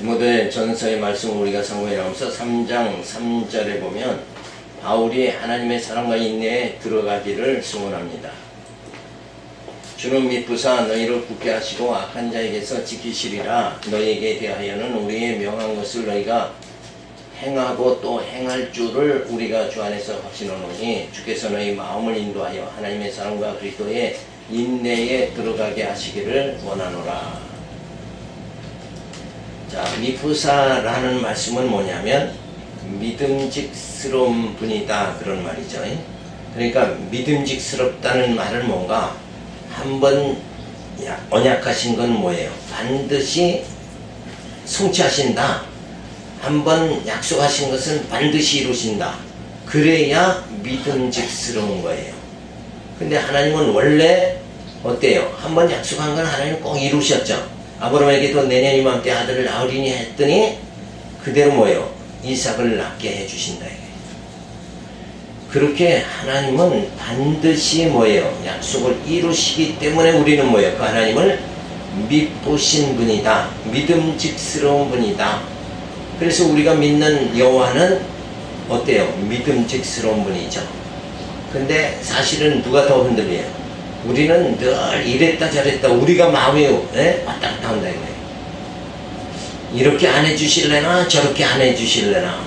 디모데 전서의 말씀을 우리가 상고해 나가면서 3장 3절에 보면 바울이 하나님의 사랑과 인내에 들어가기를 소원합니다. 주는 미쁘사 너희를 굳게 하시고 악한 자에게서 지키시리라. 너희에게 대하여는 우리의 명한 것을 너희가 행하고 또 행할 줄을 우리가 주 안에서 확신하노니 주께서 너희 마음을 인도하여 하나님의 사랑과 그리스도의 인내에 들어가게 하시기를 원하노라. 자, 미쁘사라는 말씀은 뭐냐면 믿음직스러운 분이다 그런 말이죠. 그러니까 믿음직스럽다는 말은 뭔가 한번 언약하신 건 뭐예요? 반드시 성취하신다. 한번 약속하신 것은 반드시 이루신다. 그래야 믿음직스러운 거예요. 근데 하나님은 원래 어때요? 한번 약속한 건 하나님 꼭 이루셨죠. 아브라함에게도 내년 이맘때 아들을 낳으리니 했더니 그대로 뭐예요? 이삭을 낳게 해주신다. 그렇게 하나님은 반드시 뭐예요? 약속을 이루시기 때문에 우리는 뭐예요? 그 하나님을 미쁘신 분이다. 믿음직스러운 분이다. 그래서 우리가 믿는 여호와는 어때요? 믿음직스러운 분이죠. 근데 사실은 누가 더 흔들려요? 우리는 늘 이랬다 저랬다 우리가 마음이 왔다 갔다 한다 이거예요. 이렇게 안 해주실래나 저렇게 안 해주실래나.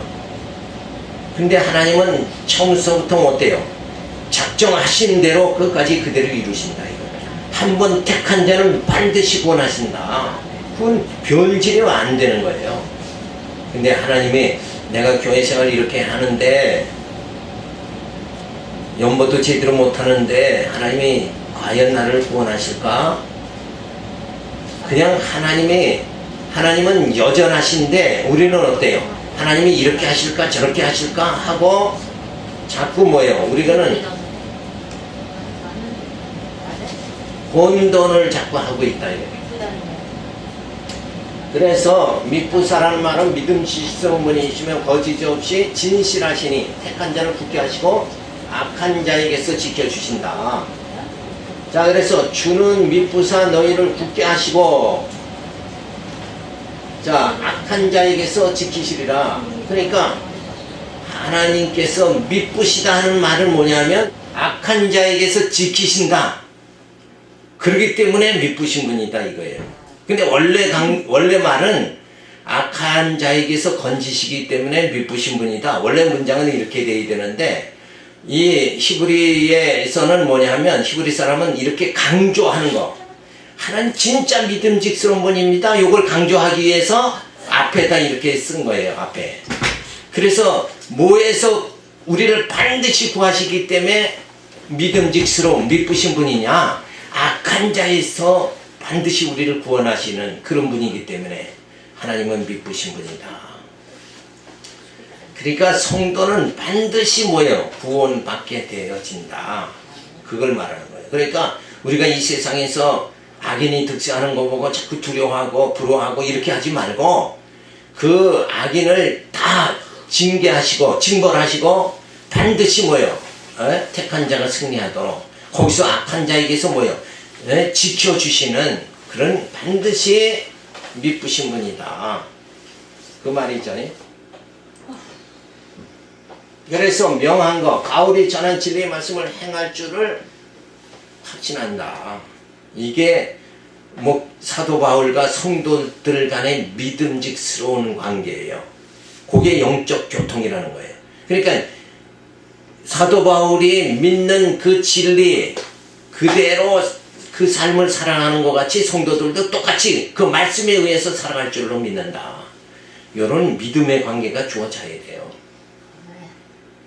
근데 하나님은 처음부터 어때요? 작정하신 대로 끝까지 그대로 이루신다 이거예요. 한번 택한 자는 반드시 구원하신다. 그건 변질이 안 되는 거예요. 근데 하나님이 내가 교회 생활 이렇게 하는데 연보도 제대로 못하는데 하나님이 과연 나를 구원하실까? 그냥 하나님은 여전하신데 우리는 어때요? 하나님이 이렇게 하실까 저렇게 하실까 하고 자꾸 뭐예요? 우리가는 혼돈을 자꾸 하고 있다 이거예요. 그래서 미쁘사라는 말은 믿음직스러운 분이시면 거짓 없이 진실하시니 택한 자를 굳게 하시고 악한 자에게서 지켜주신다. 자, 그래서 주는 미쁘사 너희를 굳게 하시고 자, 악한 자에게서 지키시리라. 그러니까 하나님께서 미쁘시다 하는 말은 뭐냐면 악한 자에게서 지키신다. 그렇기 때문에 미쁘신 분이다 이거예요. 근데 원래 말은 악한 자에게서 건지시기 때문에 미쁘신 분이다. 원래 문장은 이렇게 돼야 되는데 이 히브리에서는 뭐냐면 히브리 사람은 이렇게 강조하는 거. 하나님 진짜 믿음직스러운 분입니다. 이걸 강조하기 위해서 앞에다 이렇게 쓴 거예요. 앞에. 그래서 뭐에서 우리를 반드시 구하시기 때문에 믿음직스러운 미쁘신 분이냐? 악한 자에서 반드시 우리를 구원하시는 그런 분이기 때문에 하나님은 미쁘신 분이다. 그러니까 성도는 반드시 뭐예요? 구원받게 되어진다. 그걸 말하는 거예요. 그러니까 우리가 이 세상에서 악인이 득세하는 거 보고 자꾸 두려워하고 부러워하고 이렇게 하지 말고 그 악인을 다 징계하시고 징벌하시고 반드시 뭐예요? 택한 자가 승리하도록 거기서 악한 자에게서 뭐예요? 지켜주시는 그런 반드시 미쁘신 분이다. 그 말이죠. 그래서 명한 거, 바울이 전한 진리의 말씀을 행할 줄을 확신한다. 이게 사도 바울과 성도들 간의 믿음직스러운 관계예요. 그게 영적 교통이라는 거예요. 그러니까 사도 바울이 믿는 그 진리 그대로 그 삶을 살아가는 것 같이 성도들도 똑같이 그 말씀에 의해서 살아갈 줄로 믿는다. 이런 믿음의 관계가 주어져야 돼요.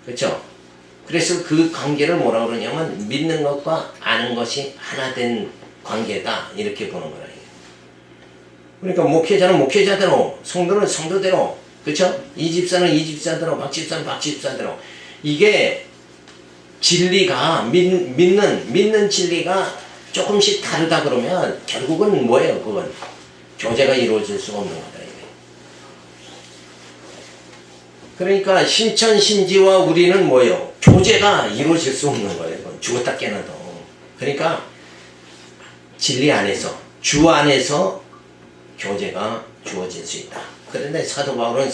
그렇죠? 그래서 그 관계를 뭐라고 그러냐면 믿는 것과 아는 것이 하나 된 관계다 이렇게 보는 거예요. 그러니까 목회자는 목회자대로 성도는 성도대로 그렇죠? 이 집사는 이 집사대로 박 집사는 박 집사대로 이게 진리가 믿는 진리가 조금씩 다르다 그러면 결국은 뭐예요? 그건 교제가 이루어질 수가 없는 거다. 그러니까 신천신지와 우리는 뭐예요? 교제가 이루어질 수 없는 거예요. 죽었다 깨어나도. 그러니까 진리 안에서 주 안에서 교제가 주어질 수 있다. 그런데 사도 바울은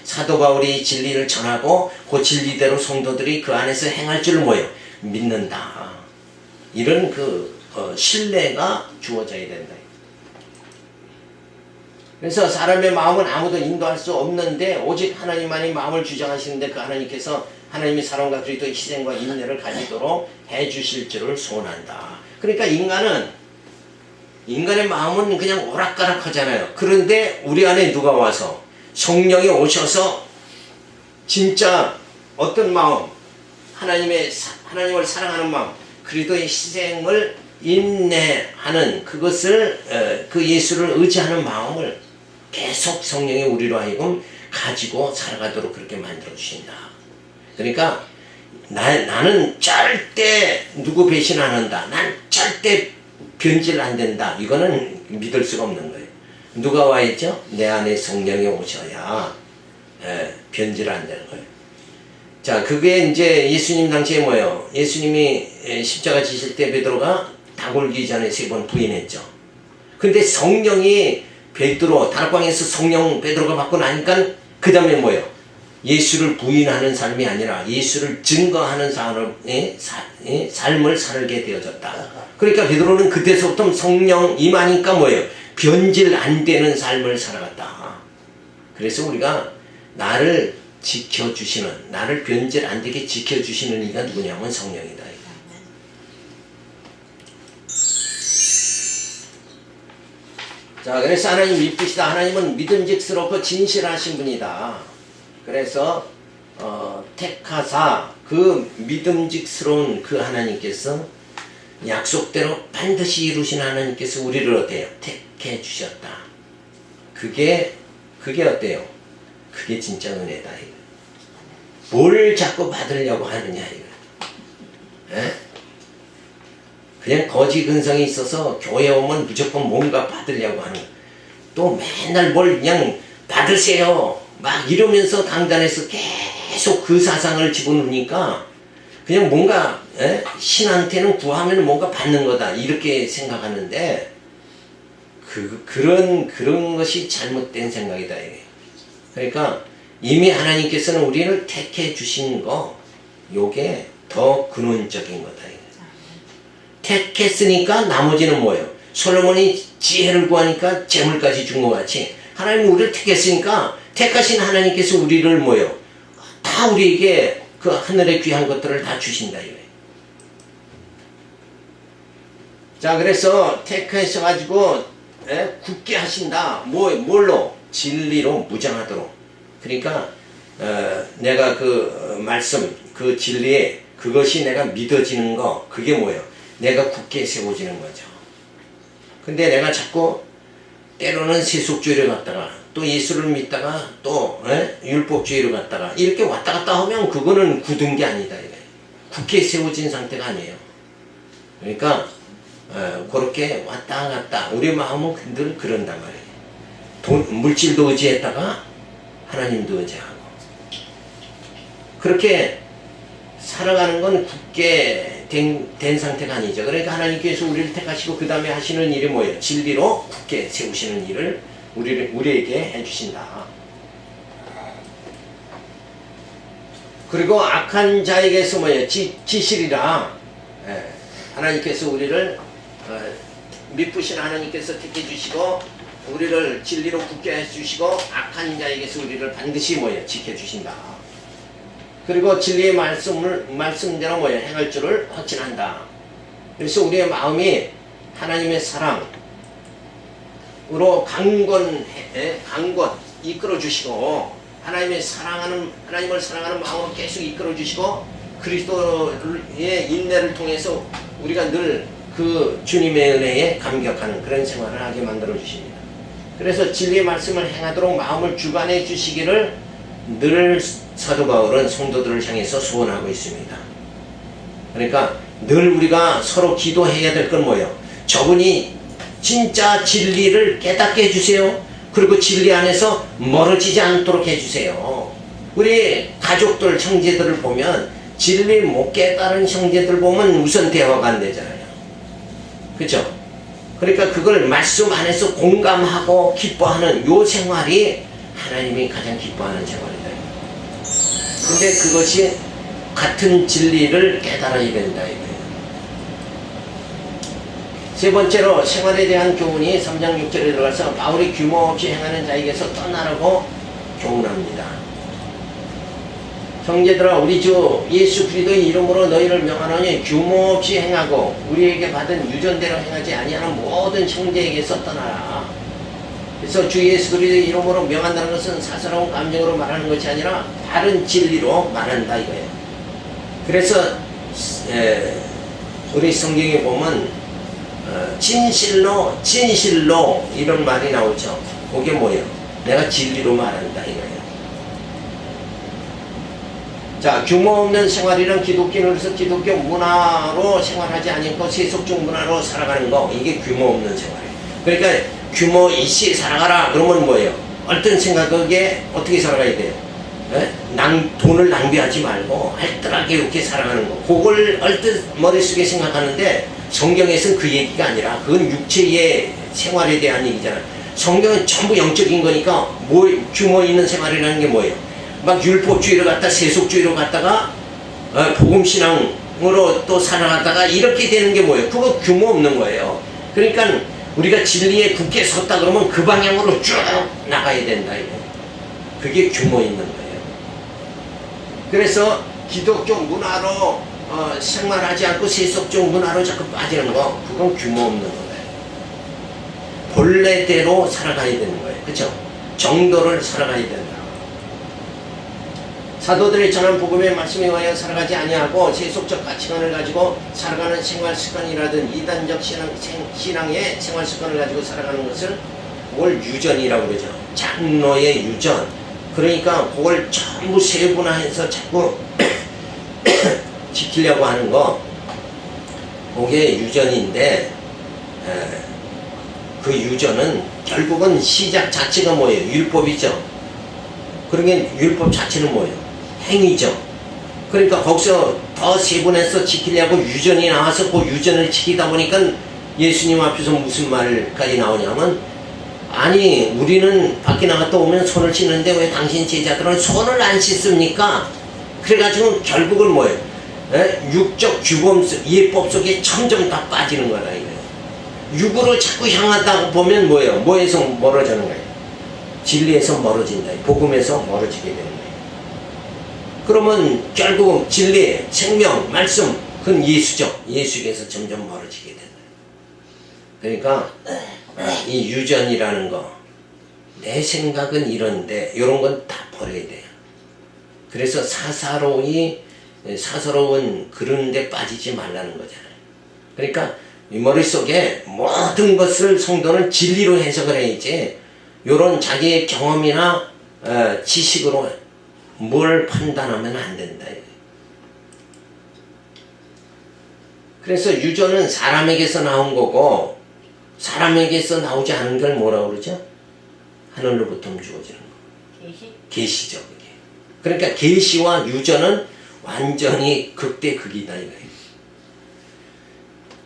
사도 바울이 진리를 전하고 그 진리대로 성도들이 그 안에서 행할 줄 믿는다. 이런 신뢰가 주어져야 된다. 그래서 사람의 마음은 아무도 인도할 수 없는데 오직 하나님만이 마음을 주장하시는데 그 하나님께서 하나님이 사람과 그리스도의 희생과 인내를 가지도록 해주실 줄을 소원한다. 그러니까 인간의 마음은 그냥 오락가락 하잖아요. 그런데 우리 안에 누가 와서 성령이 오셔서 진짜 어떤 마음, 하나님을 사랑하는 마음, 그리스도의 희생을 인내하는 그것을 그 예수를 의지하는 마음을 계속 성령이 우리로 하여금 가지고 살아가도록 그렇게 만들어 주신다. 그러니까 나는 절대 누구 배신 안 한다. 난 절대 변질 안 된다. 이거는 믿을 수가 없는 거예요. 누가 와 있죠? 내 안에 성령이 오셔야 변질 안 되는 거예요. 자, 그게 이제 예수님 당시에 뭐예요? 예수님이 십자가 지실 때 베드로가 닭올기 전에 3번 부인했죠. 근데 성령이 다락방에서 성령 베드로가 받고 나니까 그 다음에 뭐예요? 예수를 부인하는 삶이 아니라 예수를 증거하는 삶을 살게 되어졌다. 그러니까 베드로는 그때서부터 성령 임하니까 뭐예요? 변질 안 되는 삶을 살아갔다. 그래서 우리가 나를 지켜주시는, 나를 변질 안 되게 지켜주시는 이가 누구냐면 성령이다. 자, 그래서 하나님 믿으시다. 하나님은 믿음직스럽고 진실하신 분이다. 그래서 택하사 그 믿음직스러운 그 하나님께서 약속대로 반드시 이루신 하나님께서 우리를 어때요? 택해 주셨다. 그게 어때요? 그게 진짜 은혜다. 이거. 뭘 자꾸 받으려고 하느냐 이거. 에? 그냥 거지 근성이 있어서 교회 오면 무조건 뭔가 받으려고 하는 거야. 또 맨날 뭘 그냥 받으세요 막 이러면서 강단에서 계속 그 사상을 집어넣으니까 그냥 뭔가 신한테는 구하면 뭔가 받는 거다 이렇게 생각하는데 그런 것이 잘못된 생각이다. 이게. 그러니까 이미 하나님께서는 우리를 택해 주신 거 요게 더 근원적인 거다. 이게. 택했으니까 나머지는 뭐예요? 솔로몬이 지혜를 구하니까 재물까지 준 것 같이 하나님이 우리를 택했으니까 택하신 하나님께서 우리를 뭐예요? 다 우리에게 그 하늘의 귀한 것들을 다 주신다. 이거예요. 자, 그래서 택하셔가지고 굳게 하신다. 뭘로? 진리로 무장하도록. 그러니까 내가 그 말씀, 그 진리에 그것이 내가 믿어지는 거 그게 뭐예요? 내가 굳게 세워지는 거죠. 근데 내가 자꾸 때로는 세속주의를 갖다가 또 예수를 믿다가 또 율법주의를 갖다가 이렇게 왔다 갔다 하면 그거는 굳은 게 아니다. 이래. 굳게 세워진 상태가 아니에요. 그러니까 그렇게 왔다 갔다 우리 마음은 늘 그런단 말이에요. 물질도 의지했다가 하나님도 의지하고 그렇게 살아가는 건 굳게 된 상태가 아니죠. 그러니까 하나님께서 우리를 택하시고 그 다음에 하시는 일이 뭐예요? 진리로 굳게 세우시는 일을 우리에게 해주신다. 그리고 악한 자에게서 뭐예요? 지시리라. 하나님께서 우리를 미쁘신 하나님께서 택해 주시고 우리를 진리로 굳게 해주시고 악한 자에게서 우리를 반드시 뭐예요? 지켜주신다. 그리고 진리의 말씀대로 뭐예요? 행할 줄을 확신한다. 그래서 우리의 마음이 하나님의 사랑으로 강건 이끌어 주시고 하나님을 사랑하는 마음으로 계속 이끌어 주시고 그리스도의 인내를 통해서 우리가 늘 그 주님의 은혜에 감격하는 그런 생활을 하게 만들어 주십니다. 그래서 진리의 말씀을 행하도록 마음을 주관해 주시기를 늘 사도 바울은 성도들을 향해서 소원하고 있습니다. 그러니까 늘 우리가 서로 기도해야 될 건 뭐예요? 저분이 진짜 진리를 깨닫게 해주세요. 그리고 진리 안에서 멀어지지 않도록 해주세요. 우리 가족들, 형제들을 보면 진리 못 깨달은 형제들 보면 우선 대화가 안 되잖아요. 그렇죠? 그러니까 그걸 말씀 안에서 공감하고 기뻐하는 요 생활이 하나님이 가장 기뻐하는 생활이다. 근데 그것이 같은 진리를 깨달아야 된다 이거예요. 세 번째로 생활에 대한 교훈이 3장 6절에 들어가서 바울이 규모 없이 행하는 자에게서 떠나라고 교훈합니다. 형제들아 우리 주 예수 그리스도의 이름으로 너희를 명하노니 규모 없이 행하고 우리에게 받은 유전대로 행하지 아니하는 모든 형제에게서 떠나라. 그래서 주 예수 그리스도의 이름으로 명한다는 것은 사사로운 감정으로 말하는 것이 아니라 바른 진리로 말한다 이거예요. 그래서 우리 성경에 보면 진실로 이런 말이 나오죠. 그게 뭐예요? 내가 진리로 말한다 이거예요. 자, 규모 없는 생활이란 기독교인으로서 기독교 문화로 생활하지 않고 세속적 문화로 살아가는 거, 이게 규모 없는 생활이에요. 그러니까 규모 있이 살아가라 그러면 뭐예요? 어떤 생각에 어떻게 살아가야 돼요? 돈을 낭비하지 말고 알뜰하게 이렇게 살아가는 거, 그걸 얼뜻 머릿속에 생각하는데 성경에서는 그 얘기가 아니라 그건 육체의 생활에 대한 얘기잖아요. 성경은 전부 영적인 거니까 뭐 규모 있는 생활이라는 게 뭐예요? 막 율법주의로 갔다 세속주의로 갔다가 복음신앙으로 또 살아가다가 이렇게 되는 게 뭐예요? 그거 규모 없는 거예요. 그러니까 우리가 진리에 굳게 섰다 그러면 그 방향으로 쭉 나가야 된다 이거. 그게 규모 있는 거예요. 그래서 기독교 문화로 생활하지 않고 세속적 문화로 자꾸 빠지는 거, 그건 규모 없는 거예요. 본래대로 살아가야 되는 거예요. 그렇죠? 정도를 살아가야 된다. 사도들이 전한 복음의 말씀에 의하여 살아가지 아니하고 세속적 가치관을 가지고 살아가는 생활 습관이라든 이단적 신앙의 생활 습관을 가지고 살아가는 것을 그걸 유전이라고 그러죠. 장로의 유전. 그러니까 그걸 전부 세분화해서 자꾸 지키려고 하는 거, 그게 유전인데, 그 유전은 결국은 시작 자체가 뭐예요? 율법이죠. 그러니까 율법 자체는 뭐예요? 행위죠. 그러니까 거기서 더 세분해서 지키려고 유전이 나와서 그 유전을 지키다 보니까 예수님 앞에서 무슨 말까지 나오냐면, 아니 우리는 밖에 나갔다 오면 손을 씻는데 왜 당신 제자들은 손을 안 씻습니까? 그래가지고 결국은 뭐예요? 육적 규범 예법 속에 점점 다 빠지는 거라 이거예요. 육으로 자꾸 향하다 보면 뭐예요? 뭐에서 멀어지는 거예요? 진리에서 멀어진다. 복음에서 멀어지게 되는 거예요. 그러면 결국 진리, 생명, 말씀, 그건 예수죠. 예수에게서 점점 멀어지게 된다. 그러니까 이 유전이라는 거, 내 생각은 이런데 이런 건 다 버려야 돼요. 그래서 사사로운 그런 데 빠지지 말라는 거잖아요. 그러니까 이 머릿속에 모든 것을 성도는 진리로 해석을 해야지 이런 자기의 경험이나 지식으로 뭘 판단하면 안 된다. 그래서 유전은 사람에게서 나온 거고 사람에게서 나오지 않은 걸 뭐라고 그러죠? 하늘로부터 주어지는 거. 계시죠. 그게. 그러니까 계시와 유전은 완전히 극대극이다 이거예요.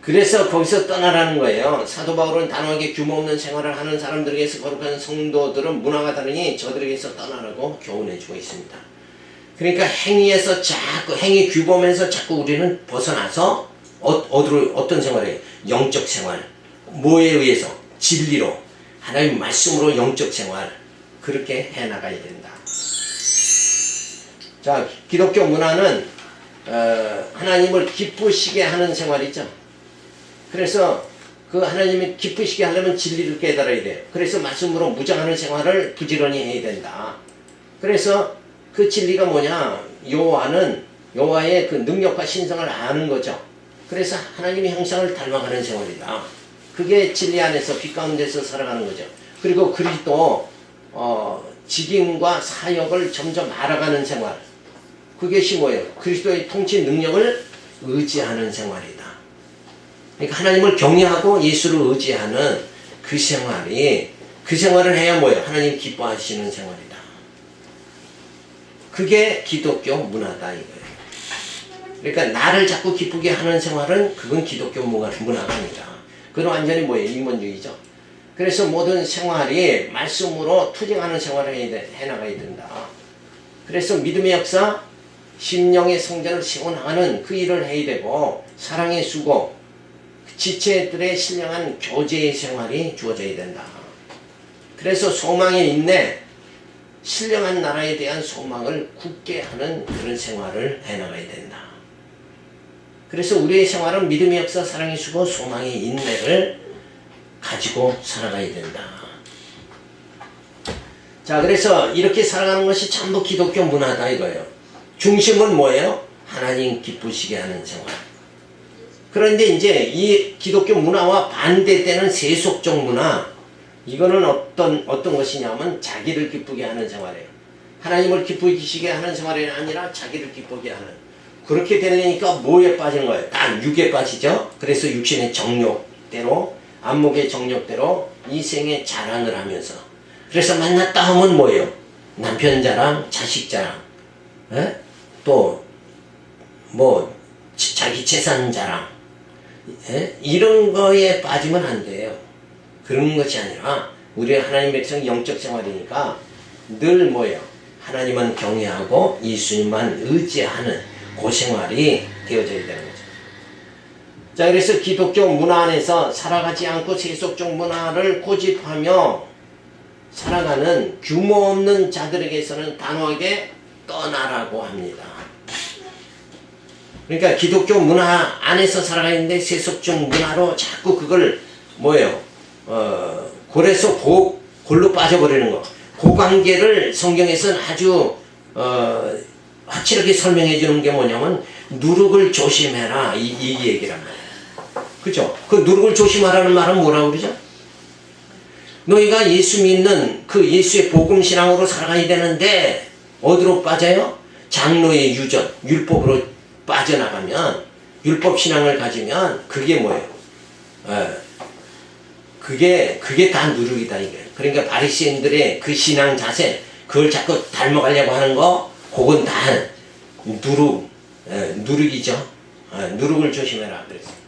그래서 거기서 떠나라는 거예요. 사도 바울은 단호하게 규모 없는 생활을 하는 사람들에게서 거룩한 성도들은 문화가 다르니 저들에게서 떠나라고 교훈해주고 있습니다. 그러니까 행위 규범에서 자꾸 우리는 벗어나서 어떤 생활이에요? 영적 생활. 뭐에 의해서? 진리로. 하나님 말씀으로 영적 생활. 그렇게 해나가야 된다. 자, 기독교 문화는 하나님을 기쁘시게 하는 생활이죠. 그래서 그 하나님이 기쁘시게 하려면 진리를 깨달아야 돼요. 그래서 말씀으로 무장하는 생활을 부지런히 해야 된다. 그래서 그 진리가 뭐냐? 여호와의 그 능력과 신성을 아는 거죠. 그래서 하나님의 형상을 닮아가는 생활이다. 그게 진리 안에서 빛 가운데서 살아가는 거죠. 그리고 그리스도 직임과 사역을 점점 알아가는 생활. 그것이 뭐예요? 그리스도의 통치 능력을 의지하는 생활이다. 그러니까 하나님을 경외하고 예수를 의지하는 그 생활을 해야 뭐예요? 하나님 기뻐하시는 생활이다. 그게 기독교 문화다 이거예요. 그러니까 나를 자꾸 기쁘게 하는 생활은 그건 기독교 문화가 아니다. 그건 완전히 뭐예요? 인본주의죠. 그래서 모든 생활이 말씀으로 투쟁하는 생활을 해나가야 된다. 그래서 믿음의 역사, 심령의 성전을 세워나가는 그 일을 해야 되고, 사랑의 수고, 지체들의 신령한 교제의 생활이 주어져야 된다. 그래서 소망의 인내, 신령한 나라에 대한 소망을 굳게 하는 그런 생활을 해나가야 된다. 그래서 우리의 생활은 믿음의 역사, 사랑의 수고, 소망의 인내를 가지고 살아가야 된다. 자, 그래서 이렇게 살아가는 것이 전부 기독교 문화다 이거예요. 중심은 뭐예요? 하나님 기쁘시게 하는 생활. 그런데 이제 이 기독교 문화와 반대되는 세속적 문화, 이거는 어떤 것이냐면 자기를 기쁘게 하는 생활이에요. 하나님을 기쁘시게 하는 생활이 아니라 자기를 기쁘게 하는. 그렇게 되니까 뭐에 빠지는 거예요? 다 육에 빠지죠. 그래서 육신의 정욕대로, 안목의 정욕대로 이생의 자랑을 하면서, 그래서 만났다 하면 뭐예요? 남편 자랑, 자식 자랑, 또 뭐 자기 재산 자랑, 이런 거에 빠지면 안 돼요. 그런 것이 아니라 우리 하나님 백성 영적 생활이니까 늘 뭐예요? 하나님만 경외하고 예수님만 의지하는 그 생활이 되어져야 되는 거죠. 자, 그래서 기독교 문화 안에서 살아가지 않고 세속적 문화를 고집하며 살아가는 규모 없는 자들에게서는 단호하게 떠나라고 합니다. 그러니까 기독교 문화 안에서 살아가는데 세속적 문화로 자꾸 그걸 뭐예요? 골에서 골로 빠져버리는 거. 그 관계를 성경에서는 아주 확실하게 설명해 주는 게 뭐냐면 누룩을 조심해라 이 얘기란 말이에요. 그죠? 그 누룩을 조심하라는 말은 뭐라고 그러죠? 너희가 예수 믿는 그 예수의 복음 신앙으로 살아가야 되는데 어디로 빠져요? 장로의 유전, 율법으로 빠져나가면, 율법 신앙을 가지면 그게 뭐예요? 그게 다 누룩이다 이게. 그러니까 바리새인들의 그 신앙 자세, 그걸 자꾸 닮아가려고 하는 거, 그건 다 누룩이죠. 누룩을 조심해라 그랬어요.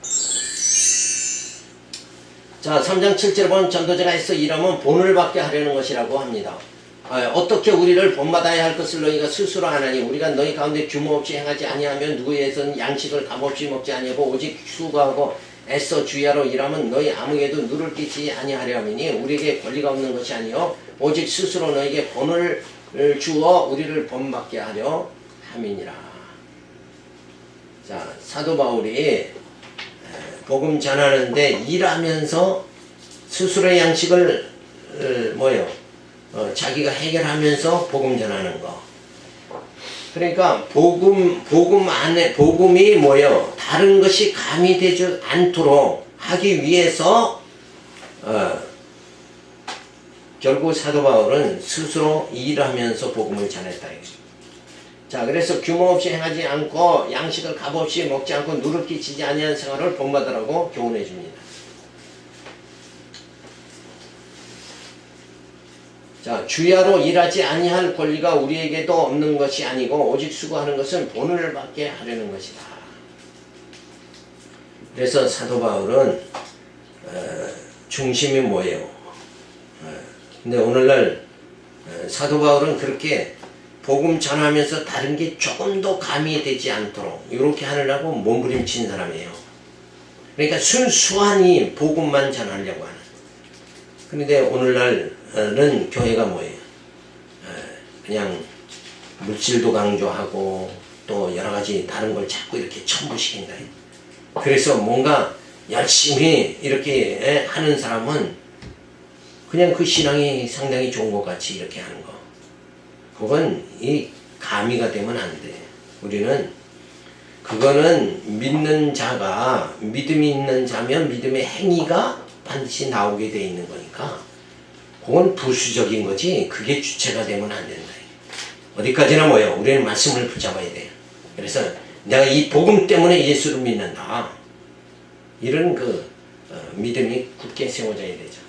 자, 3장 7절에 보면 전도자가 해서 일하면 본을 받게 하려는 것이라고 합니다. 어떻게 우리를 본받아야 할 것을 너희가 스스로 하나니 우리가 너희 가운데 규모 없이 행하지 아니하면 누구에선 양식을 값없이 먹지 아니하고 오직 수고하고 애써 주야로 일하면 너희 아무에도 누를 끼치지 아니하려 함이니 우리에게 권리가 없는 것이 아니요 오직 스스로 너희에게 본을 주어 우리를 본받게 하려 함이니라. 자, 사도 바울이 복음 전하는데 일하면서 스스로의 양식을 자기가 해결하면서 복음 전하는 거. 그러니까 복음 안에 복음이 뭐예요? 다른 것이 가미되지 않도록 하기 위해서 결국 사도 바울은 스스로 일하면서 복음을 전했다. 자, 그래서 규모 없이 행하지 않고 양식을 값없이 먹지 않고 누를 끼치지 아니한 생활을 본받으라고 교훈해 줍니다. 자, 주야로 일하지 아니할 권리가 우리에게도 없는 것이 아니고 오직 수고하는 것은 본을 받게 하려는 것이다. 그래서 사도 바울은 중심이 뭐예요? 근데 오늘날 사도 바울은 그렇게 복음 전하면서 다른 게 조금 더 가미되지 않도록 이렇게 하느라고 몸부림친 사람이에요. 그러니까 순수하니 복음만 전하려고 하는. 그런데 오늘날은 교회가 뭐예요? 그냥 물질도 강조하고 또 여러 가지 다른 걸 자꾸 이렇게 첨부시킨다. 그래서 뭔가 열심히 이렇게 하는 사람은 그냥 그 신앙이 상당히 좋은 것 같이 이렇게 하는 거. 그건 이 가미가 되면 안 돼. 우리는 그거는 믿는 자가 믿음이 있는 자면 믿음의 행위가 반드시 나오게 돼 있는 거니까 그건 부수적인 거지 그게 주체가 되면 안 된다. 어디까지나 뭐예요? 우리는 말씀을 붙잡아야 돼요. 그래서 내가 이 복음 때문에 예수를 믿는다. 이런 믿음이 굳게 세워져야 되죠.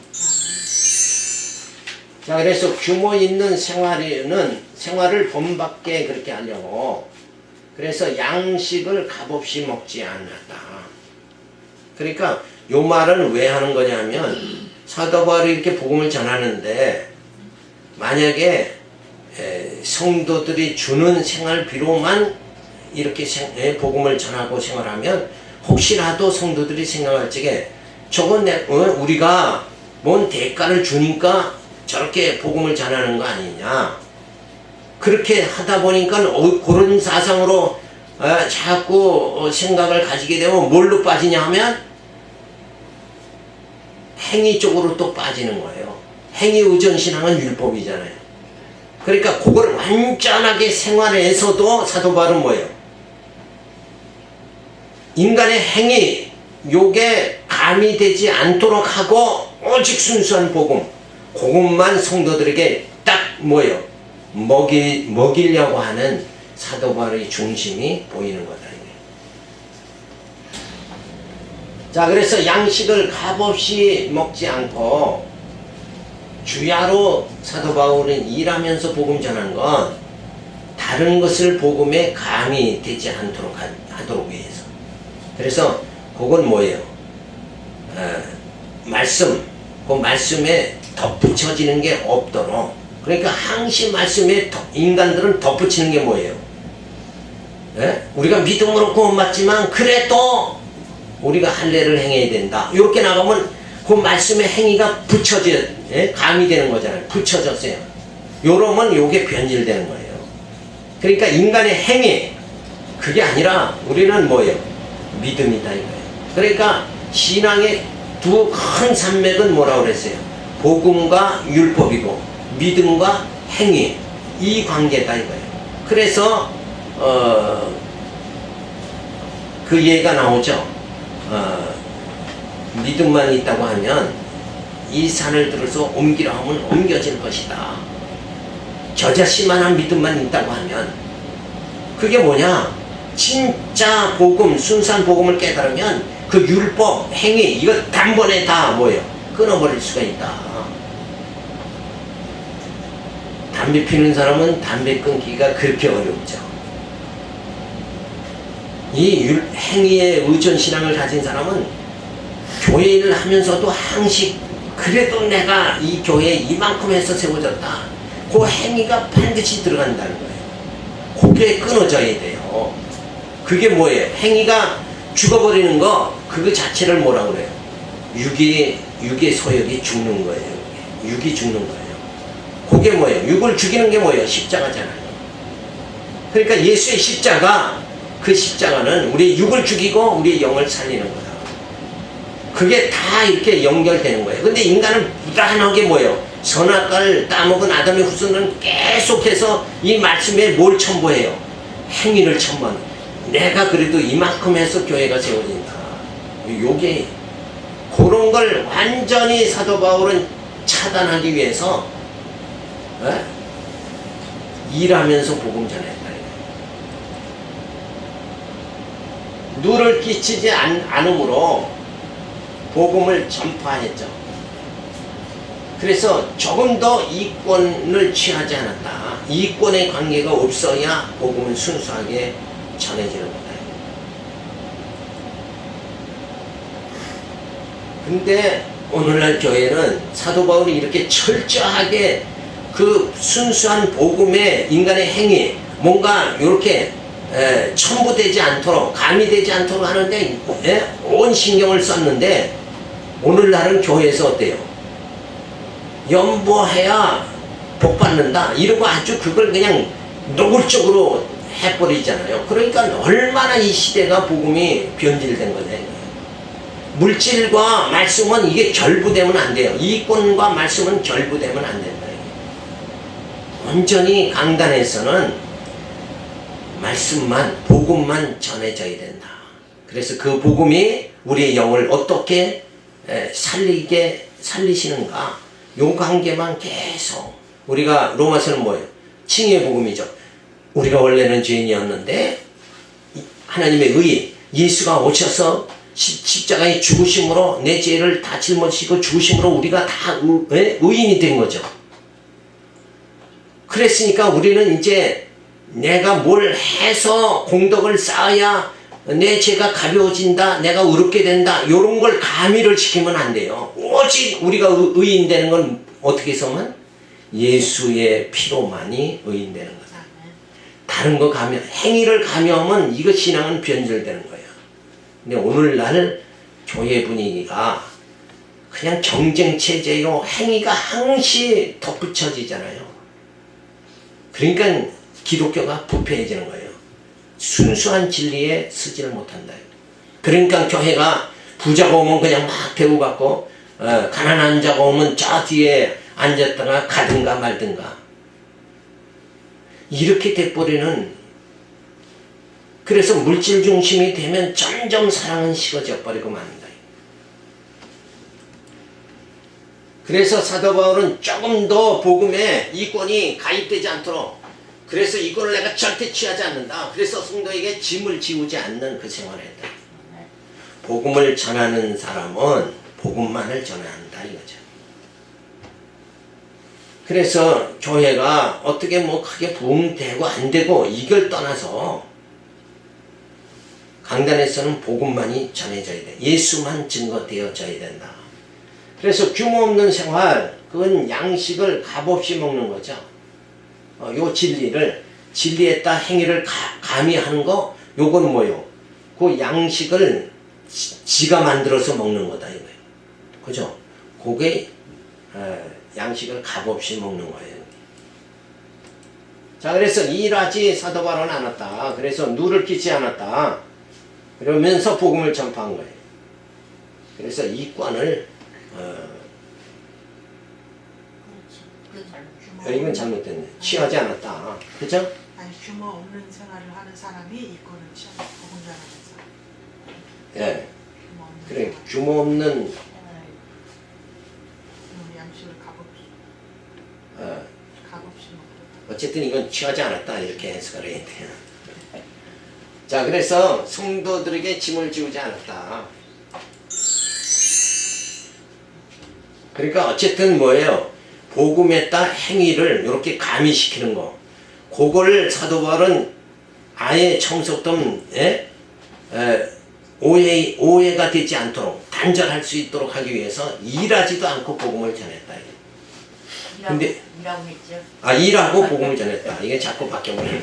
자, 그래서 규모 있는 생활을 본받게 그렇게 하려고 그래서 양식을 값없이 먹지 않았다. 그러니까 요 말은 왜 하는 거냐면 사도 바울이 이렇게 복음을 전하는데 만약에 성도들이 주는 생활비로만 이렇게 복음을 전하고 생활하면 혹시라도 성도들이 생각할 적에 저건 우리가 뭔 대가를 주니까 저렇게 복음을 전하는 거 아니냐. 그렇게 하다 보니까 그런 사상으로 자꾸 생각을 가지게 되면 뭘로 빠지냐 하면 행위 쪽으로 또 빠지는 거예요. 행위 의존 신앙은 율법이잖아요. 그러니까 그걸 완전하게 생활에서도 사도 바울은 뭐예요? 인간의 행위 요게 가미되지 않도록 하고 오직 순수한 복음 그것만 성도들에게 딱 뭐예요? 먹이려고 하는 사도 바울의 중심이 보이는 거다. 자, 그래서 양식을 값없이 먹지 않고 주야로 사도 바울은 일하면서 복음 전한 건 다른 것을 복음에 감이 되지 않도록 하도록 위해서. 그래서 그건 뭐예요? 말씀, 그 말씀에 덧붙여지는 게 없도록. 그러니까 항시 말씀에 인간들은 덧붙이는 게 뭐예요? 우리가 믿음으로 구원 받지만 그래도 우리가 할례를 행해야 된다. 이렇게 나가면 그 말씀의 행위가 붙여져, 가미되는 거잖아요. 붙여졌어요. 요러면 요게 변질되는 거예요. 그러니까 인간의 행위, 그게 아니라 우리는 뭐예요? 믿음이다 이거예요. 그러니까 신앙의 두 큰 산맥은 뭐라고 그랬어요? 복음과 율법이고 믿음과 행위, 이 관계다 이거예요. 그래서 그 예가 나오죠. 믿음만 있다고 하면 이 산을 들어서 옮기라 하면 옮겨질 것이다. 저자씨만한 믿음만 있다고 하면 그게 뭐냐? 진짜 복음, 순수한 복음을 깨달으면 그 율법, 행위 이거 단번에 다 뭐예요? 끊어버릴 수가 있다. 담배 피는 사람은 담배 끊기가 그렇게 어렵죠. 이 행위의 의존신앙을 가진 사람은 교회 일을 하면서도 항시 그래도 내가 이 교회에 이만큼 해서 세워졌다. 그 행위가 반드시 들어간다는 거예요. 그게 끊어져야 돼요. 그게 뭐예요? 행위가 죽어버리는 거 그거 자체를 뭐라고 그래요? 육의 소욕이 죽는 거예요. 육이 죽는 거예요. 그게 뭐예요? 육을 죽이는 게 뭐예요? 십자가잖아요. 그러니까 예수의 십자가, 그 십자가는 우리 육을 죽이고 우리의 영을 살리는 거다. 그게 다 이렇게 연결되는 거예요. 근데 인간은 무단하게 뭐예요? 선악과를 따먹은 아담의 후손은 계속해서 이 말씀에 뭘 첨부해요? 행위를 첨부하는. 내가 그래도 이만큼 해서 교회가 세워진다. 요게 그런 걸 완전히 사도 바울은 차단하기 위해서 일하면서 복음 전했다. 누를 끼치지 않음으로 복음을 전파했죠. 그래서 조금 더 이권을 취하지 않았다. 이권의 관계가 없어야 복음은 순수하게 전해지는 거다. 근데 오늘날 교회는 사도 바울이 이렇게 철저하게 그 순수한 복음의 인간의 행위 뭔가 이렇게 첨부되지 않도록 가미되지 않도록 하는데 온 신경을 썼는데 오늘날은 교회에서 어때요? 연보해야 복 받는다 이러고 아주 그걸 그냥 노골적으로 해버리잖아요. 그러니까 얼마나 이 시대가 복음이 변질된 거냐. 물질과 말씀은 이게 결부되면 안 돼요. 이권과 말씀은 결부되면 안 된다. 온전히 강단에서는 말씀만, 복음만 전해져야 된다. 그래서 그 복음이 우리의 영을 어떻게 살리시는가. 요 관계만 계속. 우리가 로마서는 뭐예요? 칭의의 복음이죠. 우리가 원래는 죄인이었는데 하나님의 의, 예수가 오셔서 십자가의 죽으심으로 내 죄를 다 짊어지시고 죽으심으로 우리가 다 의인이 된 거죠. 그랬으니까 우리는 이제 내가 뭘 해서 공덕을 쌓아야 내 죄가 가벼워진다, 내가 의롭게 된다, 요런 걸 가미를 시키면 안 돼요. 오직 우리가 의인되는 건 어떻게 해서만? 예수의 피로만이 의인되는 거다. 다른 거 가며, 행위를 가며하면 이거 신앙은 변절되는 거예요. 근데 오늘날 교회 분위기가 그냥 경쟁 체제로 행위가 항시 덧붙여지잖아요. 그러니까 기독교가 부패해지는 거예요. 순수한 진리에 쓰지를 못한다. 그러니까 교회가 부자가 오면 그냥 막 대우받고 가난한 자가 오면 저 뒤에 앉았다가 가든가 말든가 이렇게 돼버리는. 그래서 물질 중심이 되면 점점 사랑은 식어져 버리고 만다. 그래서 사도 바울은 조금 더 복음에 이권이 가입되지 않도록, 그래서 이권을 내가 절대 취하지 않는다. 그래서 성도에게 짐을 지우지 않는 그 생활을 했다. 복음을 전하는 사람은 복음만을 전해야 한다 이거죠. 그래서 교회가 어떻게 뭐 크게 부흥되고 안 되고 이걸 떠나서 강단에서는 복음만이 전해져야 돼. 예수만 증거되어져야 된다. 그래서 규모 없는 생활, 그건 양식을 값없이 먹는 거죠. 요 진리에 따라 행위를 감히 하는 거, 요건 뭐요? 그 양식을 지가 만들어서 먹는 거다 이거예요. 그죠? 그게 양식을 값없이 먹는 거예요. 자, 그래서 일하지 사도 바울은 않았다. 그래서 누를 끼지 않았다. 그러면서 복음을 전파한 거예요. 그래서 이권을 이건 잘못됐네. 취하지 않았다. 그죠? 아니, 규모 없는 생활을 하는 사람이 이권을 취하는 복음 전하면서. 예. 그래, 규모 없는 양식을 값없이 먹고. 어쨌든 이건 취하지 않았다 이렇게 해석을 해야 돼요. 자, 그래서 성도들에게 짐을 지우지 않았다. 그러니까 어쨌든 뭐예요? 복음에 따라 행위를 이렇게 가미시키는 거. 그걸 사도 바울은 아예 처음부터 오해가 되지 않도록 단절할 수 있도록 하기 위해서 일하지도 않고 복음을 전했다. 근데 일하고 있죠. 일하고 복음을 전했다. 이게 자꾸 바뀌어버리네.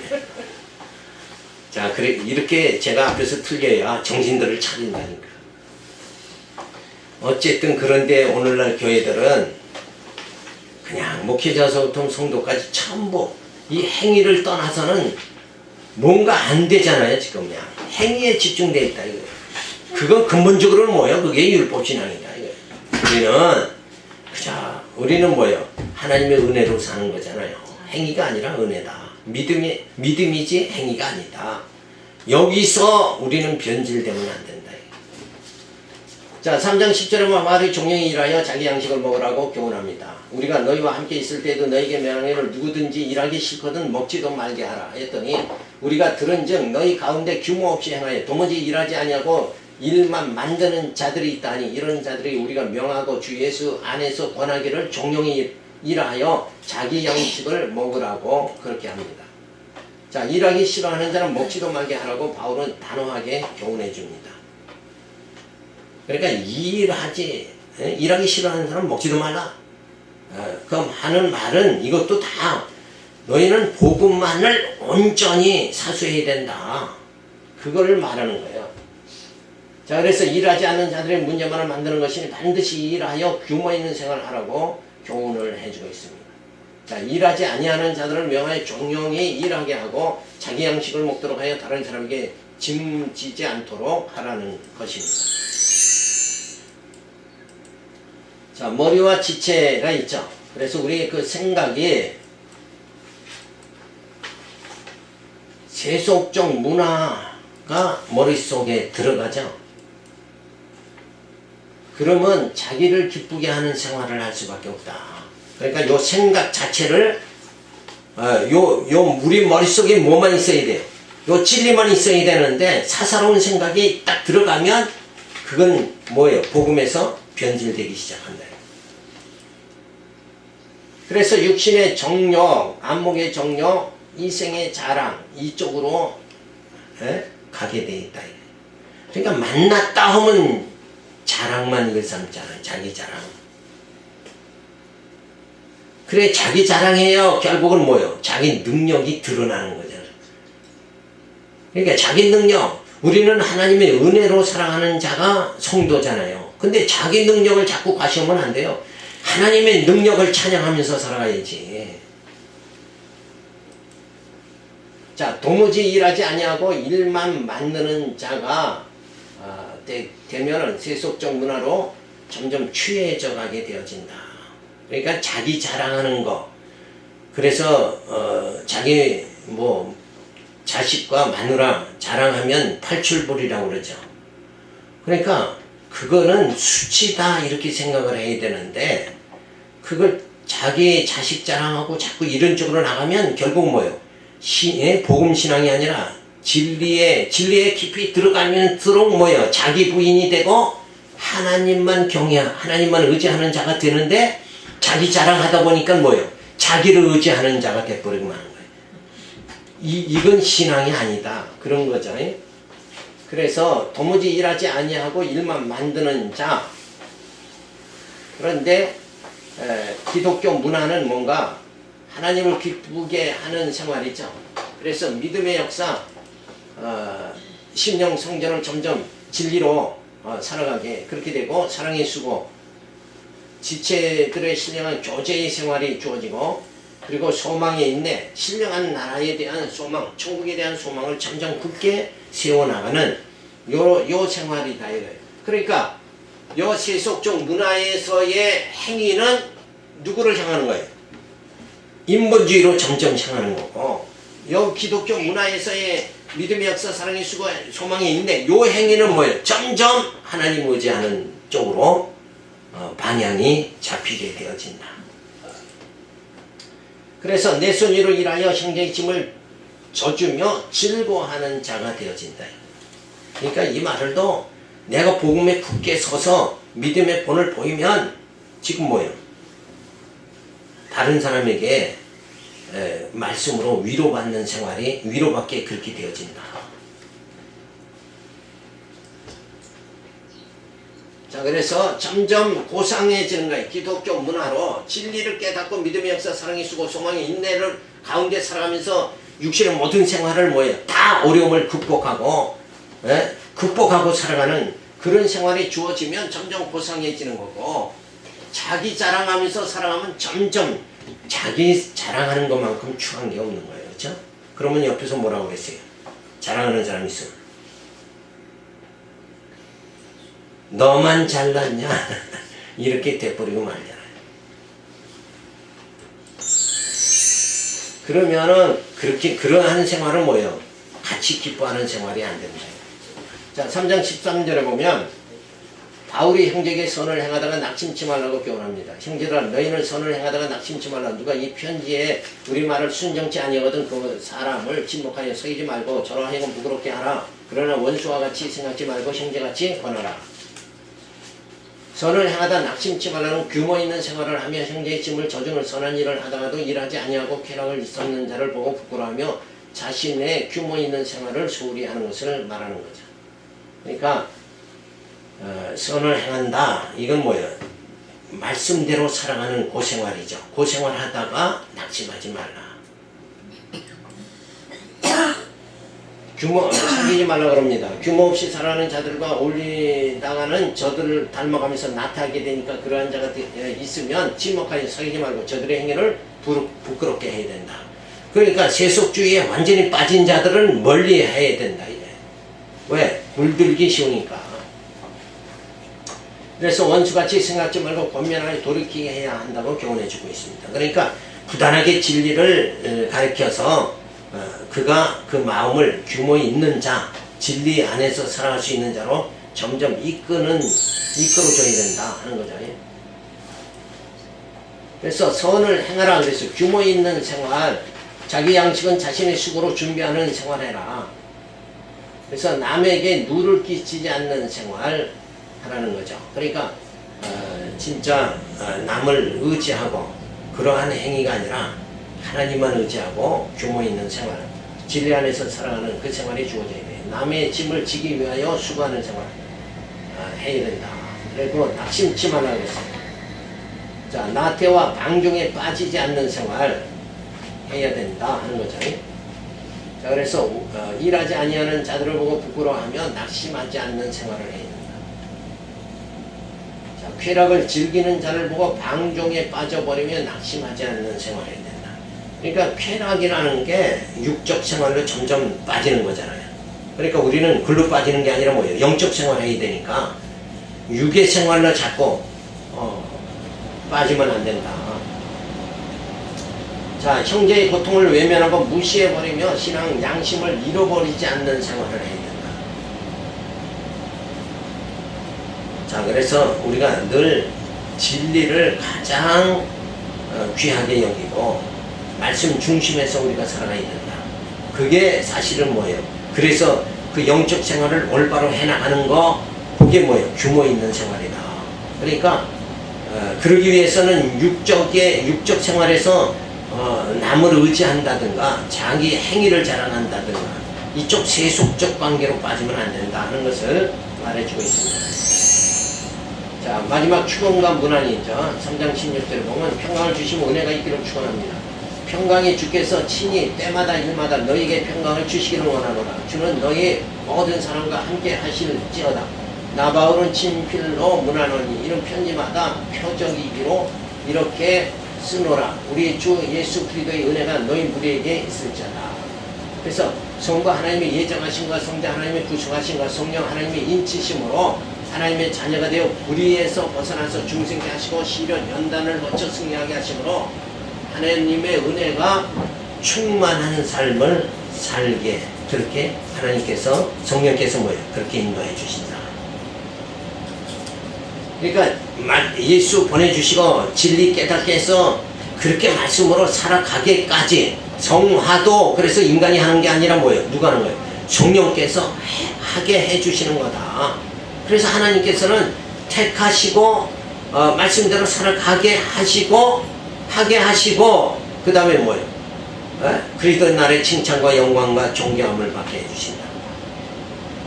자, 그래 이렇게 제가 앞에서 틀려야 정신들을 차린다니까. 어쨌든 그런데 오늘날 교회들은 그냥 목회자서부터 성도까지 전부 이 행위를 떠나서는 뭔가 안 되잖아요. 지금 그냥 행위에 집중되어 있다 이거예요. 그건 근본적으로는 뭐예요? 그게 율법신앙이다 이거예요. 우리는 뭐예요? 하나님의 은혜로 사는 거잖아요. 행위가 아니라 은혜다. 믿음이지 행위가 아니다. 여기서 우리는 변질되면 안 된다. 자, 3장 10절에 말이 종령이 일하여 자기 양식을 먹으라고 교훈합니다. 우리가 너희와 함께 있을 때도 너희에게 명하기를 누구든지 일하기 싫거든 먹지도 말게 하라 했더니 우리가 들은즉 너희 가운데 규모 없이 행하여 도무지 일하지 아니하고 일만 만드는 자들이 있다니 이런 자들이 우리가 명하고 주 예수 안에서 권하기를 종령이 일하여 자기 양식을 먹으라고 그렇게 합니다. 자, 일하기 싫어하는 자는 먹지도 말게 하라고 바울은 단호하게 교훈해 줍니다. 그러니까 일하기 싫어하는 사람은 먹지도 말라. 그럼 하는 말은 이것도 다 너희는 복음만을 온전히 사수해야 된다. 그거를 말하는 거예요. 자, 그래서 일하지 않는 자들의 문제만을 만드는 것이니 반드시 일하여 규모 있는 생활을 하라고 교훈을 해주고 있습니다. 자, 일하지 아니하는 자들을 명하여 종용히 일하게 하고 자기 양식을 먹도록 하여 다른 사람에게 짐지지 않도록 하라는 것입니다. 자, 머리와 지체가 있죠. 그래서 우리 그 생각이 세속적 문화가 머릿속에 들어가죠. 그러면 자기를 기쁘게 하는 생활을 할 수밖에 없다. 그러니까 요 생각 자체를 우리 머릿속에 뭐만 있어야 돼요? 요 진리만 있어야 되는데 사사로운 생각이 딱 들어가면 그건 뭐예요? 복음에서 변질되기 시작한다. 그래서 육신의 정욕, 안목의 정욕, 이생의 자랑 이쪽으로 가게 돼 있다. 그러니까 만났다 하면 자랑만 일삼잖아요. 자기 자랑. 그래 자기 자랑해요. 결국은 뭐예요? 자기 능력이 드러나는 거잖아요. 그러니까 자기 능력. 우리는 하나님의 은혜로 사랑하는 자가 성도잖아요. 근데 자기 능력을 자꾸 과시하면 안 돼요. 하나님의 능력을 찬양하면서 살아가야지. 자, 도무지 일하지 아니하고 일만 만드는 자가 되면은 세속적 문화로 점점 취해져 가게 되어진다. 그러니까 자기 자랑하는 거. 그래서 자기 뭐 자식과 마누라 자랑하면 팔출불이라고 그러죠. 그러니까 그거는 수치다 이렇게 생각을 해야 되는데 그걸 자기 자식 자랑하고 자꾸 이런 쪽으로 나가면 결국 뭐예요? 복음 신앙이 아니라 진리에 깊이 들어가면서록 뭐예요? 자기 부인이 되고 하나님만 하나님만 의지하는 자가 되는데 자기 자랑하다 보니까 뭐예요? 자기를 의지하는 자가 돼버리고 마는 거예요. 이건 신앙이 아니다. 그런 거죠. 그래서 도무지 일하지 아니하고 일만 만드는 자. 그런데 기독교 문화는 뭔가 하나님을 기쁘게 하는 생활이죠. 그래서 믿음의 역사, 심령 성전을 점점 진리로 살아가게 그렇게 되고 사랑의 수고, 지체들의 신령한 교제의 생활이 주어지고 그리고 소망의 인내, 신령한 나라에 대한 소망, 천국에 대한 소망을 점점 굳게 세워나가는 요 생활이다 이거예요. 그러니까 요 세속적 문화에서의 행위는 누구를 향하는 거예요? 인본주의로 점점 향하는 거고 요 기독교 문화에서의 믿음의 역사, 사랑의 수고, 소망의 인내 요 행위는 뭐예요? 점점 하나님 의지하는 쪽으로 방향이 잡히게 되어진다. 그래서 내 손으로 일하여 형제의 짐을 져주며 즐거워하는 자가 되어진다. 그러니까 이 말을도 내가 복음에 굳게 서서 믿음의 본을 보이면 지금 뭐예요? 다른 사람에게 말씀으로 위로받는 생활이 위로받게 그렇게 되어진다. 자, 그래서 점점 고상해지는 거예요. 기독교 문화로 진리를 깨닫고 믿음의 역사, 사랑의 수고, 소망의 인내를 가운데 살아가면서 육신의 모든 생활을 뭐예요? 다 어려움을 극복하고 살아가는 그런 생활이 주어지면 점점 고상해지는 거고 자기 자랑하면서 살아가면 점점 자기 자랑하는 것만큼 추한 게 없는 거예요. 그렇죠? 그러면 옆에서 뭐라고 그랬어요? 자랑하는 사람이 있으면 너만 잘났냐? 이렇게 돼버리고 말잖아요. 그러면은 그러한 생활은 뭐예요? 같이 기뻐하는 생활이 안 된다. 자, 3장 13절에 보면 바울이 형제에게 선을 행하다가 낙심치 말라고 교훈합니다. 형제들아 너희는 선을 행하다가 낙심치 말라. 누가 이 편지에 우리 말을 순정치 아니하거든 그 사람을 침묵하여 서이지 말고 저로 하여금 부끄럽게 하라. 그러나 원수와 같이 생각지 말고 형제같이 권하라. 선을 행하다 낙심치 말라는 규모 있는 생활을 하며 형제의 짐을 져주는 선한 일을 하다가도 일하지 아니하고 쾌락을 쏟는 자를 보고 부끄러워하며 자신의 규모 있는 생활을 소홀히 하는 것을 말하는 거죠. 그러니까 선을 행한다. 이건 뭐예요? 말씀대로 살아가는 고생활이죠. 고생활하다가 낙심하지 말라. 사귀지 말라 그럽니다. 규모 없이 살아가는 자들과 어울리다가는 저들을 닮아가면서 나타나게 되니까 그러한 자가 있으면 지목하여 사귀지 말고 저들의 행위를 부끄럽게 해야 된다. 그러니까 세속주의에 완전히 빠진 자들은 멀리 해야 된다. 이제. 왜? 물들기 쉬우니까. 그래서 원수같이 생각지 말고 권면하여 돌이키게 해야 한다고 교훈해주고 있습니다. 그러니까 부단하게 진리를 가르쳐서 그가 그 마음을 규모 있는 자, 진리 안에서 살아갈 수 있는 자로 점점 이끌어줘야 된다 하는 거죠. 그래서 선을 행하라 그래서 규모 있는 생활, 자기 양식은 자신의 수고로 준비하는 생활해라. 그래서 남에게 누를 끼치지 않는 생활 하라는 거죠. 그러니까 진짜 남을 의지하고 그러한 행위가 아니라 하나님만 의지하고 규모 있는 생활, 진리 안에서 살아가는 그 생활이 주어져야 돼요. 남의 짐을 지기 위하여 수고하는 생활 해야 된다. 그리고 낙심치 말라 그랬어요. 자, 나태와 방종에 빠지지 않는 생활 해야 된다 하는 거죠. 자, 그래서 일하지 아니하는 자들을 보고 부끄러워하며 낙심하지 않는 생활을 해야 된다. 자, 쾌락을 즐기는 자를 보고 방종에 빠져버리며 낙심하지 않는 생활을 해야 된다. 그러니까 쾌락이라는 게 육적 생활로 점점 빠지는 거잖아요. 그러니까 우리는 글로 빠지는 게 아니라 뭐예요? 영적 생활을 해야 되니까 육의 생활로 자꾸 빠지면 안 된다. 자, 형제의 고통을 외면하고 무시해버리며 신앙 양심을 잃어버리지 않는 생활을 해야 된다. 자, 그래서 우리가 늘 진리를 가장 귀하게 여기고 말씀 중심에서 우리가 살아가야 된다. 그게 사실은 뭐예요? 그래서 그 영적 생활을 올바로 해나가는 거, 그게 뭐예요? 규모 있는 생활이다. 그러니까 그러기 위해서는 육적 생활에서 남을 의지한다든가 자기 행위를 자랑한다든가 이쪽 세속적 관계로 빠지면 안 된다 하는 것을 말해주고 있습니다. 자, 마지막 축원과 문안이 있죠. 3장 16절에 보면 평강을 주시면 은혜가 있기를 축원합니다. 평강이 주께서 친히 때마다 일마다 너희에게 평강을 주시기를 원하노라. 주는 너희 모든 사람과 함께 하실지어다. 나 바울은 친필로 문하노니 이런 편지마다 표적이기로 이렇게 쓰노라. 우리 주 예수 그리스도의 은혜가 너희 무리에게 있을지어다. 그래서 성부 하나님의 예정하심과 성자 하나님의 구속하심과 성령 하나님의 인치심으로 하나님의 자녀가 되어 불의에서 벗어나서 중생케 하시고 시련 연단을 거쳐 승리하게 하심으로 하나님의 은혜가 충만한 삶을 살게 그렇게 하나님께서 성령께서 뭐예요? 그렇게 인도해 주신다. 그러니까 예수 보내주시고 진리 깨닫게 해서 그렇게 말씀으로 살아가게까지 성화도 그래서 인간이 하는 게 아니라 뭐예요? 누가 하는 거예요? 성령께서 하게 해주시는 거다. 그래서 하나님께서는 택하시고 말씀대로 살아가게 하게 하시고 그 다음에 뭐예요? 그리스도의 날에 칭찬과 영광과 존경함을 받게 해주신다.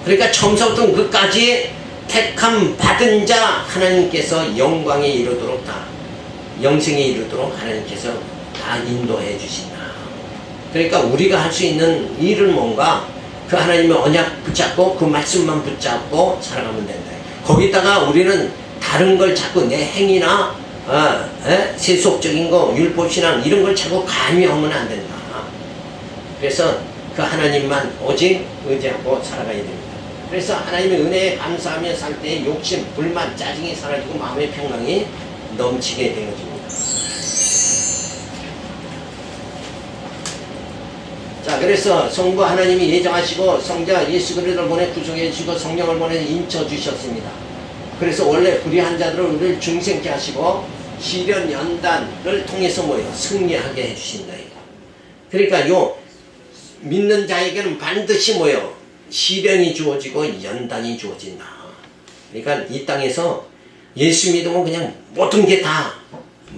그러니까 처음부터 끝까지 택함 받은 자 하나님께서 영광에 이르도록 다 영생에 이르도록 하나님께서 다 인도해 주신다. 그러니까 우리가 할 수 있는 일은 뭔가 그 하나님의 언약 붙잡고 그 말씀만 붙잡고 살아가면 된다. 거기다가 우리는 다른 걸 자꾸 내 행위나 세속적인 거 율법신앙 이런 걸 자꾸 가미하면 안 된다. 그래서 그 하나님만 오직 의지하고 살아가야 됩니다. 그래서 하나님의 은혜에 감사하며 살 때 욕심, 불만, 짜증이 사라지고 마음의 평강이 넘치게 되어집니다. 자, 그래서 성부 하나님이 예정하시고 성자 예수 그리스도를 보내 구속해 주시고 성령을 보내 인쳐 주셨습니다. 그래서 원래 불의한 자들을 중생케 하시고 시련 연단을 통해서 뭐예요? 승리하게 해주신다. 그러니까 요 믿는 자에게는 반드시 뭐예요? 시련이 주어지고 연단이 주어진다. 그러니까 이 땅에서 예수 믿으면 그냥 모든 게 다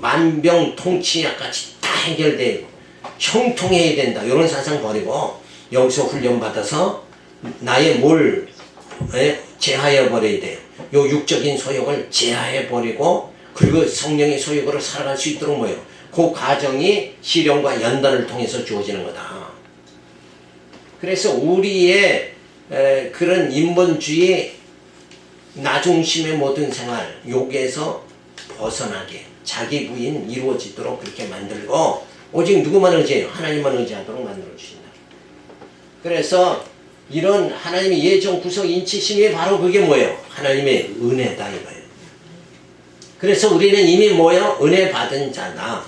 만병통치약같이 다 해결되고 형통해야 된다. 이런 사상 버리고 여기서 훈련받아서 나의 뭘 제하해 버려야 돼요. 요 육적인 소욕을 제하해 버리고 그리고 성령의 소욕으로 살아갈 수 있도록 뭐예요? 그 과정이 시련과 연단을 통해서 주어지는 거다. 그래서 우리의 그런 인본주의 나중심의 모든 생활 욕에서 벗어나게 자기 부인 이루어지도록 그렇게 만들고 오직 누구만 의지해요? 하나님만 의지하도록 만들어 주신다. 그래서 이런 하나님의 예정 구속 인치심이 바로 그게 뭐예요? 하나님의 은혜다 이거예요. 그래서 우리는 이미 뭐예요? 은혜 받은 자다.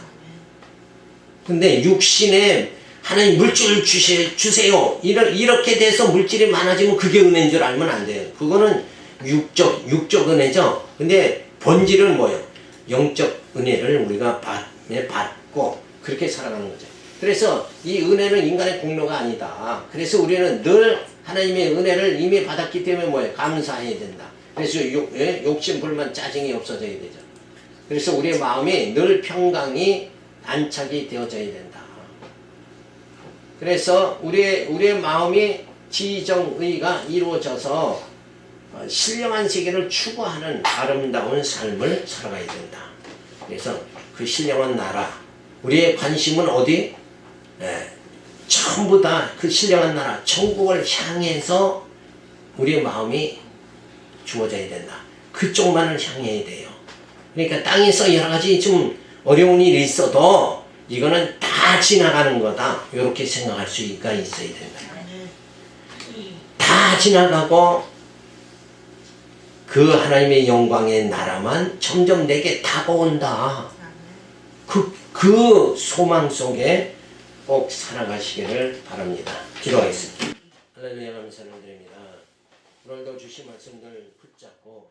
근데 육신에 하나님 물질 주세요. 이렇게 돼서 물질이 많아지면 그게 은혜인 줄 알면 안 돼요. 그거는 육적 은혜죠. 근데 본질은 뭐예요? 영적 은혜를 우리가 받고 그렇게 살아가는 거죠. 그래서 이 은혜는 인간의 공로가 아니다. 그래서 우리는 늘 하나님의 은혜를 이미 받았기 때문에 뭐예요? 감사해야 된다. 그래서 욕심, 불만, 짜증이 없어져야 되죠. 그래서 우리의 마음이 늘 평강이 안착이 되어져야 된다. 그래서 우리의 마음이 지정의가 이루어져서 신령한 세계를 추구하는 아름다운 삶을 살아가야 된다. 그래서 그 신령한 나라, 우리의 관심은 어디? 전부 다 그 신령한 나라, 천국을 향해서 우리의 마음이 주어져야 된다. 그쪽만을 향해야 돼요. 그러니까 땅에서 여러 가지 좀 어려운 일이 있어도 이거는 다 지나가는 거다. 이렇게 생각할 수가 있어야 된다. 다 지나가고 그 하나님의 영광의 나라만 점점 내게 다가온다. 그 소망 속에 꼭 살아가시기를 바랍니다. 기도하겠습니다. 할렐루야 감사를 드립니다. 오늘도 주신 말씀들 붙잡고